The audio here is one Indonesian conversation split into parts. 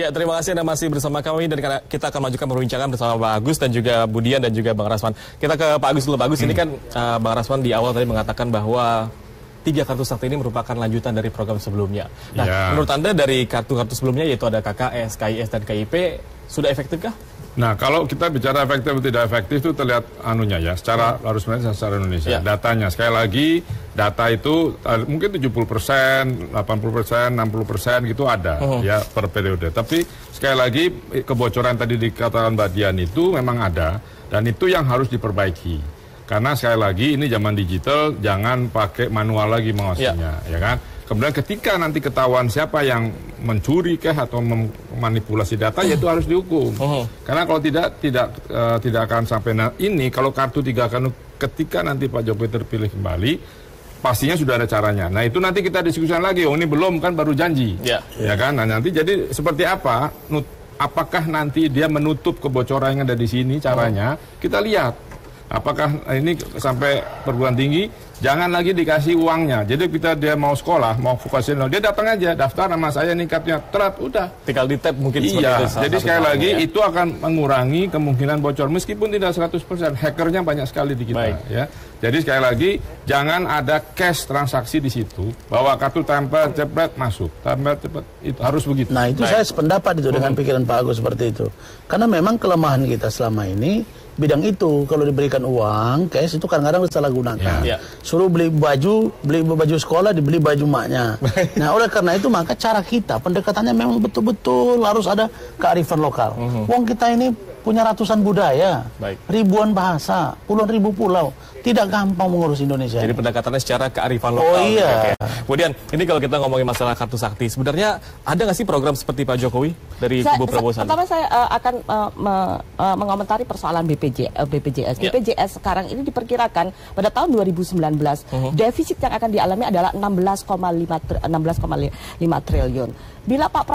Ya, terima kasih Anda masih bersama kami dan kita akan lanjutkan perbincangan bersama Pak Agus dan juga Budian dan juga Bang Rasman. Kita ke Pak Agus dulu. Pak Agus, ini kan Bang Rasman di awal tadi mengatakan bahwa 3 kartu sakti ini merupakan lanjutan dari program sebelumnya. Nah, menurut Anda dari kartu-kartu sebelumnya yaitu ada KKS, KIS, dan KIP, sudah efektifkah? Nah, kalau kita bicara efektif atau tidak efektif itu terlihat anunya ya, secara harus secara Indonesia. Datanya, sekali lagi, data itu mungkin 70%, 80%, 60% gitu ada ya per periode. Tapi sekali lagi kebocoran tadi dikatakan Mbak Dian itu memang ada dan itu yang harus diperbaiki. Karena sekali lagi ini zaman digital, jangan pakai manual lagi mengawasinya, ya kan? Kemudian ketika nanti ketahuan siapa yang mencuri atau memanipulasi data, ya itu harus dihukum. Karena kalau tidak akan sampai ini. Kalau kartu 3 kartu ketika nanti Pak Jokowi terpilih kembali, pastinya sudah ada caranya. Nah itu nanti kita diskusikan lagi. Oh ini belum kan baru janji, ya kan? Nah nanti jadi seperti apa? Apakah nanti dia menutup kebocoran yang ada di sini? Caranya kita lihat. Apakah ini sampai perguruan tinggi, jangan lagi dikasih uangnya. Jadi kita dia mau sekolah, mau vokasional, dia datang aja, daftar nama saya nih kartunya, terat, udah. Tinggal di tap mungkin seperti itu. Jadi sekali lagi itu akan mengurangi kemungkinan bocor, meskipun tidak 100%, hackernya banyak sekali di kita. Ya. Jadi sekali lagi, jangan ada cash transaksi di situ, bahwa kartu tempel, cepet, masuk. Tempel, cepet, itu harus begitu. Nah itu saya sependapat itu dengan pikiran Pak Agus seperti itu. Karena memang kelemahan kita selama ini, bidang itu kalau diberikan uang cash itu kadang-kadang disalahgunakan. Suruh beli baju sekolah, dibeli baju maknya. Nah oleh karena itu maka cara kita pendekatannya memang betul-betul harus ada kearifan lokal. Wong kita ini punya ratusan budaya, ribuan bahasa, puluhan ribu pulau. Tidak gampang mengurus Indonesia. Jadi pendekatannya secara kearifan lokal. Oh iya. Kemudian ini kalau kita ngomongin masalah kartu sakti, sebenarnya ada nggak sih program seperti Pak Jokowi dari kubu Prabowo Sandi? Pertama saya akan mengomentari persoalan BPJS. BPJS sekarang ini diperkirakan pada tahun 2019 defisit yang akan dialami adalah 16,5 triliun. Bila Pak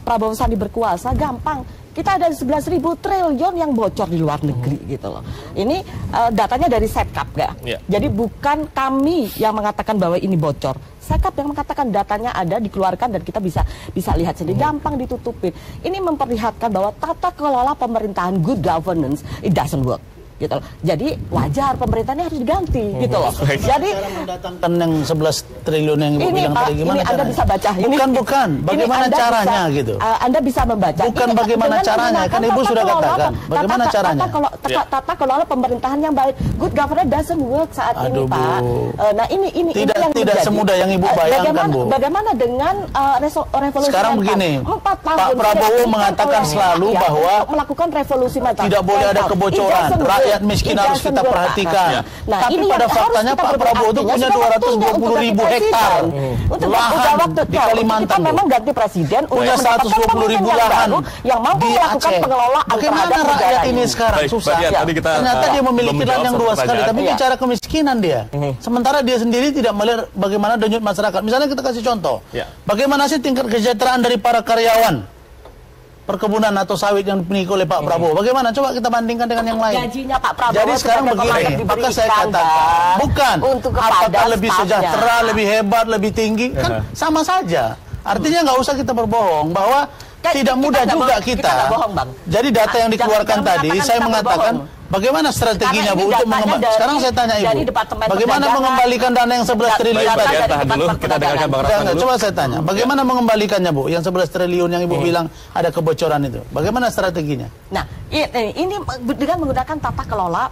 Prabowo Sandi berkuasa, gampang. Kita ada 11.000 triliun yang bocor di luar negeri gitu loh. Ini datanya dari Setcap ya. Jadi bukan kami yang mengatakan bahwa ini bocor. Setcap yang mengatakan datanya ada, dikeluarkan dan kita bisa lihat sendiri. Gampang ditutupin. Ini memperlihatkan bahwa tata kelola pemerintahan good governance it doesn't work. Gitu loh. Jadi wajar pemerintahnya harus diganti gitu loh. Jadi mendatangkan yang 11 triliun yang Ibu bilang tadi gimana ini Anda bisa baca. Bukan. Bagaimana caranya gitu? Anda bisa membaca. Bukan bagaimana caranya, kan Ibu sudah katakan. Bagaimana caranya? Tata kelola pemerintahan yang baik. Good governance doesn't work saat ini, Pak. Nah, ini tidak semudah yang Ibu bayangkan, Bu. Bagaimana dengan revolusi sekarang begini, Pak Prabowo mengatakan selalu bahwa melakukan revolusi mental. Tidak boleh ada kebocoran. Rakyat miskin harus kita perhatikan. Nah, tapi pada faktanya Pak Prabowo itu punya 220.000 hektar lahan di Kalimantan. Kita memang ganti presiden punya 120.000 lahan yang mampu melakukan pengelolaan. Bagaimana rakyat ini sekarang susah? Ternyata dia memiliki lahan yang luas sekali, tapi bicara kemiskinan dia. Sementara dia sendiri tidak melihat bagaimana denyut masyarakat. Misalnya kita kasih contoh, bagaimana sih tingkat kesejahteraan dari para karyawan perkebunan atau sawit yang dimiliki oleh Pak Prabowo. Bagaimana? Coba kita bandingkan dengan yang lain. Gajinya Pak Prabowo. Jadi sekarang begini, maka saya katakan, bukan apakah lebih sejahtera, lebih hebat, lebih tinggi, kan sama saja. Artinya nggak usah kita berbohong bahwa tidak mudah juga kita. Jadi data yang dikeluarkan tadi, saya mengatakan bagaimana strateginya Bu untuk mengembalikan? Sekarang saya tanya Ibu, bagaimana mengembalikan dana yang 11 triliun tadi? Kita dengarkan Bang Rasman dulu. Coba saya tanya, bagaimana mengembalikannya Bu? Yang 11 triliun yang Ibu bilang ada kebocoran itu. Bagaimana strateginya? Nah, ini dengan menggunakan tata kelola.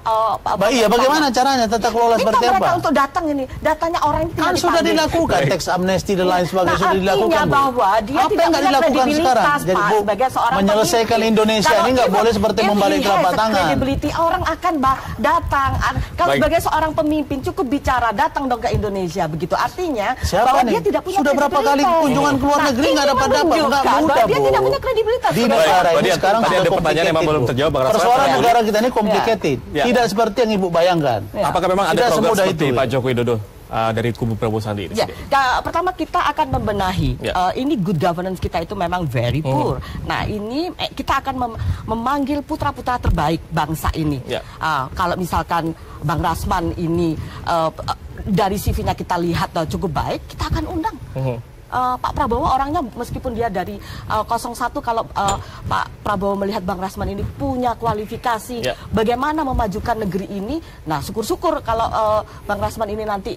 Iya, bagaimana caranya tata kelola seperti apa? Mereka untuk datang ini, datanya orang ini kan sudah dilakukan, teks amnesti dan lain sebagainya sudah dilakukan. Bahwa dia apa yang nggak dilakukan sekarang? Jadi Bu, menyelesaikan Indonesia ini nggak boleh seperti membalik telapak tangan. Orang akan datang. Kalau sebagai seorang pemimpin cukup bicara, datang dong ke Indonesia begitu. Artinya bahwa dia tidak punya sudah berapa kali kunjungan ke luar negeri nggak dapat nggak mudah dia tidak punya kredibilitas di negara ini sekarang ada pertanyaan yang belum terjawab Bang Rasman. Persoalan negara kita ini complicated, tidak seperti yang Ibu bayangkan. Apakah memang ada program seperti Pak Joko Widodo dari kubu Prabowo Sandi ini? Pertama kita akan membenahi. Ini good governance kita itu memang very poor. Nah ini kita akan memanggil putra-putra terbaik bangsa ini. Kalau misalkan Bang Rasman ini dari CV-nya kita lihat cukup baik, kita akan undang. Pak Prabowo orangnya meskipun dia dari 01, kalau Pak Prabowo melihat Bang Rasman ini punya kualifikasi bagaimana memajukan negeri ini, nah syukur-syukur kalau Bang Rasman ini nanti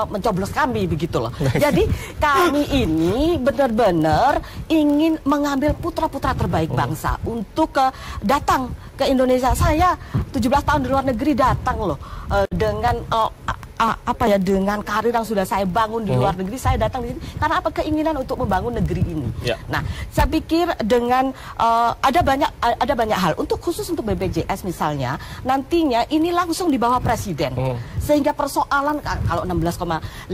mencoblos kami begitu loh. Jadi kami ini benar-benar ingin mengambil putra-putra terbaik bangsa untuk datang ke Indonesia. Saya 17 tahun di luar negeri datang loh dengan dengan karir yang sudah saya bangun di luar negeri, saya datang di sini karena apa? Keinginan untuk membangun negeri ini. Nah, saya pikir dengan ada banyak hal khusus untuk BPJS misalnya, nantinya ini langsung di bawah presiden. Sehingga persoalan kalau 16,5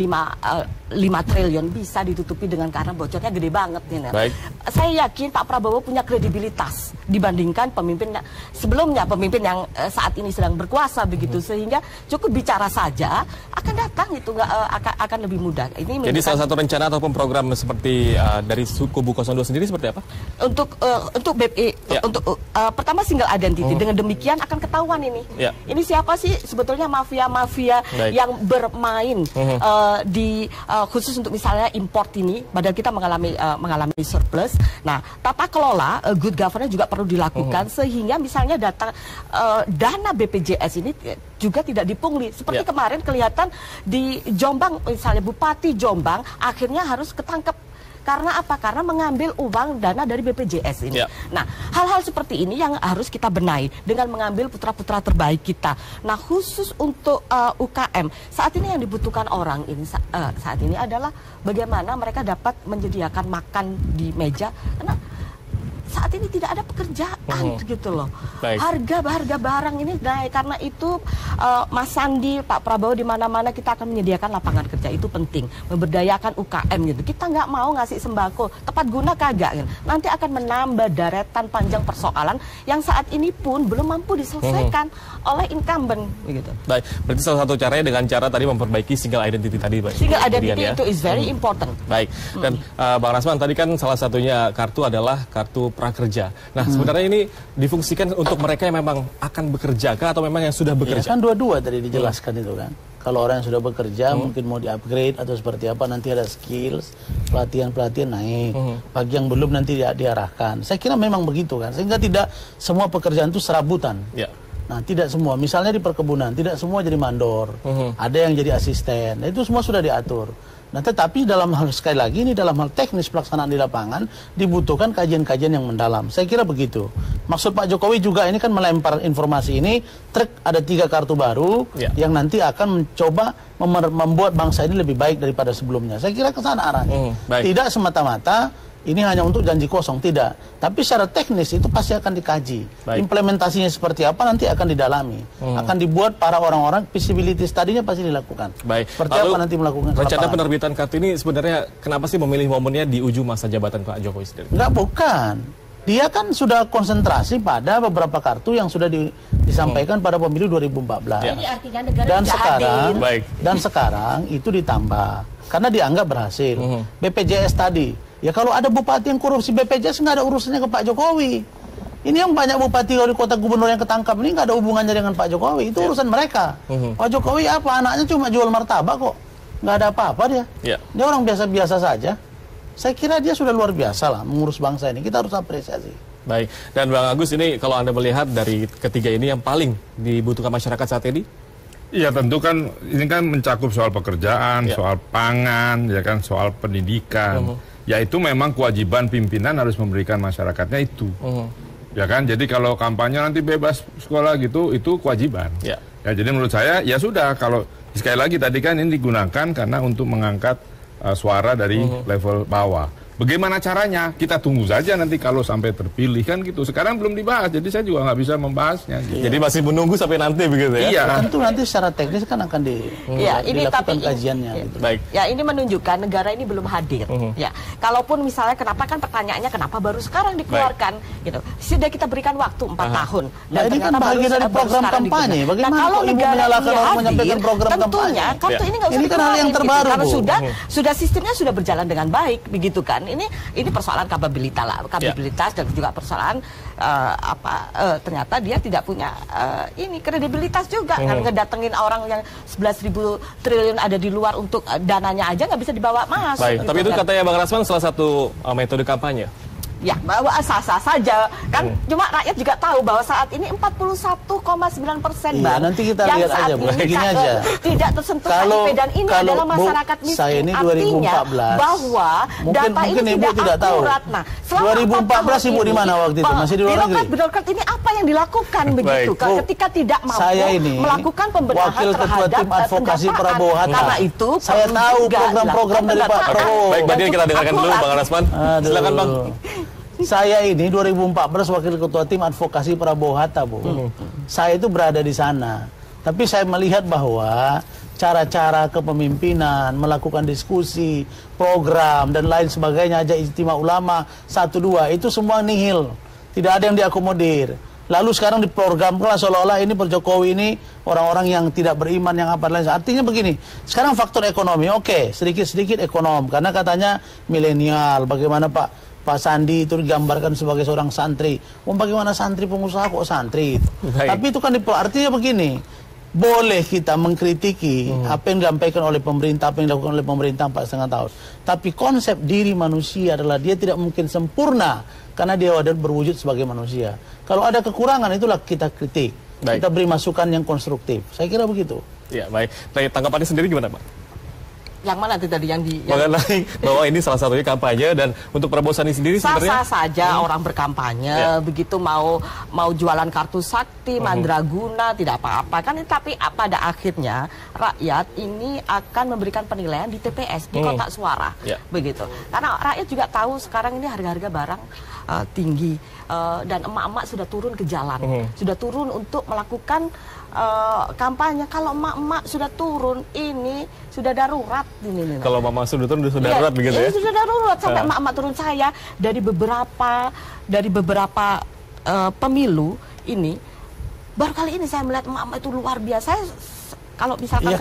triliun bisa ditutupi dengan karena bocornya gede banget nih. Saya yakin Pak Prabowo punya kredibilitas dibandingkan pemimpin sebelumnya, pemimpin yang saat ini sedang berkuasa begitu, sehingga cukup bicara saja akan datang itu akan lebih mudah. Ini jadi salah satu rencana ataupun program seperti dari kubu 02 sendiri seperti apa? Untuk BPI untuk pertama single identity. Dengan demikian akan ketahuan ini. Ini siapa sih sebetulnya mafia-mafia yang bermain di khusus untuk misalnya import ini, padahal kita mengalami surplus. Nah, tata kelola good governance juga perlu dilakukan sehingga misalnya dana BPJS ini juga tidak dipungli. Seperti kemarin kelihatan di Jombang, misalnya Bupati Jombang akhirnya harus ketangkep. Karena apa? Karena mengambil uang dana dari BPJS ini. Nah, hal-hal seperti ini yang harus kita benahi dengan mengambil putra-putra terbaik kita. Nah, khusus untuk UKM, saat ini yang dibutuhkan orang ini saat ini adalah bagaimana mereka dapat menyediakan makan di meja. Karena saat ini tidak ada pekerjaan gitu loh. Harga barang ini naik, karena itu Mas Sandi, Pak Prabowo di mana-mana kita akan menyediakan lapangan kerja, itu penting, memberdayakan UKM gitu. Kita nggak mau ngasih sembako tepat guna kagak gitu. Nanti akan menambah deretan panjang persoalan yang saat ini pun belum mampu diselesaikan oleh incumbent begitu. Baik, berarti salah satu caranya dengan cara tadi memperbaiki single identity tadi, Pak. Single identity itu is very important. Baik. Dan Bang Rasman tadi kan salah satunya kartu adalah kartu prakerja. Nah, sebenarnya ini difungsikan untuk mereka yang memang akan bekerja kah atau memang yang sudah bekerja? Kan dua-dua tadi dijelaskan itu kan. Kalau orang yang sudah bekerja mungkin mau di-upgrade atau seperti apa, nanti ada skills, pelatihan-pelatihan naik. Bagi yang belum nanti diarahkan. Saya kira memang begitu kan. Sehingga tidak semua pekerjaan itu serabutan. Nah, tidak semua. Misalnya di perkebunan, tidak semua jadi mandor. Ada yang jadi asisten. Nah, itu semua sudah diatur. Nah, tetapi dalam hal, sekali lagi ini dalam hal teknis pelaksanaan di lapangan dibutuhkan kajian-kajian yang mendalam. Saya kira begitu. Maksud Pak Jokowi juga ini kan melempar informasi ini, ada 3 kartu baru yang nanti akan mencoba membuat bangsa ini lebih baik daripada sebelumnya. Saya kira ke sana arahnya. Tidak semata-mata ini hanya untuk janji kosong, tidak. Tapi secara teknis itu pasti akan dikaji. Implementasinya seperti apa nanti akan didalami. Akan dibuat para orang-orang, visibility study-nya pasti dilakukan. Seperti lalu, apa nanti melakukan rencana penerbitan kartu ini sebenarnya kenapa sih memilih momennya di ujung masa jabatan Pak Jokowi sendiri? Enggak, bukan. Dia kan sudah konsentrasi pada beberapa kartu yang sudah disampaikan pada pemilu 2014. Jadi artinya negara dan sekarang itu ditambah. Karena dianggap berhasil. BPJS tadi. Ya kalau ada bupati yang korupsi BPJS nggak ada urusannya ke Pak Jokowi. Ini yang banyak bupati di kota gubernur yang ketangkap ini nggak ada hubungannya dengan Pak Jokowi. Itu urusan mereka. Pak Jokowi apa? Anaknya cuma jual martabak kok. Nggak ada apa-apa dia. Dia orang biasa-biasa saja. Saya kira dia sudah luar biasa lah mengurus bangsa ini. Kita harus apresiasi. Baik. Dan Bang Agus, ini kalau Anda melihat dari ketiga ini yang paling dibutuhkan masyarakat saat ini? Iya, tentu kan ini kan mencakup soal pekerjaan, soal pangan, ya kan, soal pendidikan. Yaitu memang kewajiban pimpinan harus memberikan masyarakatnya itu. Ya kan, jadi kalau kampanye nanti bebas sekolah gitu, itu kewajiban. Ya, jadi menurut saya ya sudah, kalau sekali lagi tadi kan ini digunakan karena untuk mengangkat suara dari level bawah. Bagaimana caranya? Kita tunggu saja nanti kalau sampai terpilih kan gitu. Sekarang belum dibahas, jadi saya juga nggak bisa membahasnya. Gitu. Jadi masih menunggu sampai nanti begitu ya? Iya. Tentu nanti secara teknis kan akan dilakukan kajiannya. Gitu. Baik. Ya, ini menunjukkan negara ini belum hadir. Ya, kalaupun misalnya kenapa kan pertanyaannya kenapa baru sekarang dikeluarkan? Gitu. Sudah kita berikan waktu 4 tahun. Dan ini kan bagian dari program kampanye. Bagaimana kalau negara menyampaikan program tentunya kampanye? Kartu ini nggak usah ini kan hal yang terbaru. Karena sudah sistemnya sudah berjalan dengan baik, begitu kan? Ini persoalan kapabilitas dan juga persoalan ternyata dia tidak punya ini kredibilitas juga kan, ngedatengin orang yang 11.000 triliun ada di luar untuk dananya aja nggak bisa dibawa masuk. Baik, gitu tapi itu kan. katanya Bang Rasman salah satu metode kampanye. Ya, bahwa sah-sah saja kan. Cuma rakyat juga tahu bahwa saat ini 41,9% Iya, nanti kita yang lihat saat aja, Bu. ini Gini aja. tidak tersentuh Kalau- KIP dan ini kalau, adalah Bu, masyarakat miskin. saya ini Artinya 2014. bahwa data Mungkin ini Ibu tidak tahu. akurat. Nah, selama 2014 Ibu di mana waktu itu? Masih di luar negeri? Birokrat ini apa yang dilakukan begitu Bu, ketika tidak mampu saya ini melakukan pembenahan wakil ketua terhadap tim advokasi pendataan. Prabowo Hatta. Karena itu Saya perlu tahu juga program-program dari Pak dilakukan Prabowo. Baik, Mbak Dian, kita dengarkan dulu Akurat. Bang Rasman. Aduh. Silakan Bang. Saya ini 2014 wakil ketua tim advokasi Prabowo Hatta, Bu. Saya itu berada di sana. Tapi saya melihat bahwa cara-cara kepemimpinan, melakukan diskusi, program, dan lain sebagainya, aja ijtima ulama, 1-2, itu semua nihil. Tidak ada yang diakomodir. Lalu sekarang diprogramkan seolah-olah ini Pak Jokowi ini orang-orang yang tidak beriman, yang apa lain. Artinya begini, sekarang faktor ekonomi, oke, sedikit-sedikit ekonom. Karena katanya milenial, bagaimana Pak Sandi itu digambarkan sebagai seorang santri. Bagaimana santri pengusaha kok santri? Baik. Tapi itu kan artinya begini, boleh kita mengkritiki apa yang disampaikan oleh pemerintah, apa yang dilakukan oleh pemerintah 4,5 tahun. Tapi konsep diri manusia adalah dia tidak mungkin sempurna karena dia ada berwujud sebagai manusia. Kalau ada kekurangan itulah kita kritik. Baik. Kita beri masukan yang konstruktif. Saya kira begitu. Ya, baik. Tanggapannya sendiri gimana, Pak? Yang mana itu tadi yang Mengenai bahwa ini salah satunya kampanye, dan untuk Prabowo Sandi sendiri sebenarnya sah-sah saja orang berkampanye, begitu mau jualan kartu sakti, mandraguna, tidak apa-apa kan. Tapi pada akhirnya rakyat ini akan memberikan penilaian di TPS, di kotak suara, begitu. Karena rakyat juga tahu sekarang ini harga-harga barang tinggi, dan emak-emak sudah turun ke jalan, sudah turun untuk melakukan kampanye. Kalau emak-emak sudah turun, ini sudah darurat ini. kalau Mama sudah turun sudah darurat begitu ya? Sudah darurat sampai emak-emak turun. Saya dari beberapa pemilu ini baru kali ini saya melihat emak-emak itu luar biasa. Kalau misalkan Ya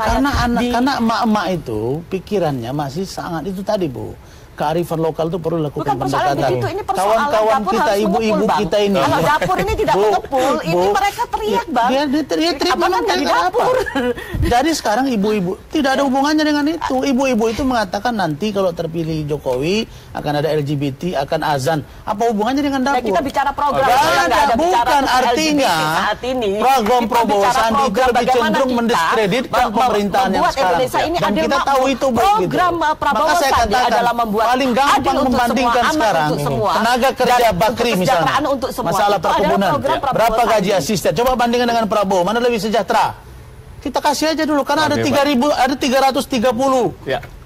karena emak-emak itu pikirannya masih sangat itu tadi, Bu. Kearifan lokal itu perlu dilakukan bukan persoalan pendekatan. begitu, ini persoalan Kawan-kawan dapur kita, harus ibu-ibu mengepul, Bang. kita ini. Kalau dapur ini tidak mengepul, ini mereka teriak, Bang. Dia teriak Abang kan di dapur. Jadi sekarang ibu-ibu tidak ada hubungannya dengan itu. Ibu-ibu itu mengatakan nanti kalau terpilih Jokowi akan ada LGBT, akan azan. Apa hubungannya dengan dapur? Nah, kita bicara program. Bukan artinya program Prabowo Sandi itu lebih cenderung mendiskreditkan pemerintahan yang sekarang. Dan kita tahu itu, Bu. Program Prabowo Sandi adalah membuat paling gampang membandingkan sekarang tenaga kerja Bakri misalnya, masalah perkebunan, berapa gaji asisten, coba bandingkan dengan Prabowo, mana lebih sejahtera? Kita kasih aja dulu, karena ada 3.000, ada 330,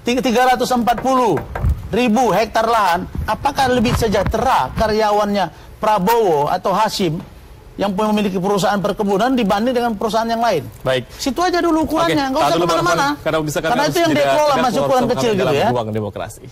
340 ribu hektar lahan. Apakah lebih sejahtera karyawannya Prabowo atau Hashim yang memiliki perusahaan perkebunan dibanding dengan perusahaan yang lain? Baik. Situ aja dulu ukurannya, nggak usah kemana-mana. Karena itu yang dikelola masih ukuran kecil gitu ya. Ruang demokrasi.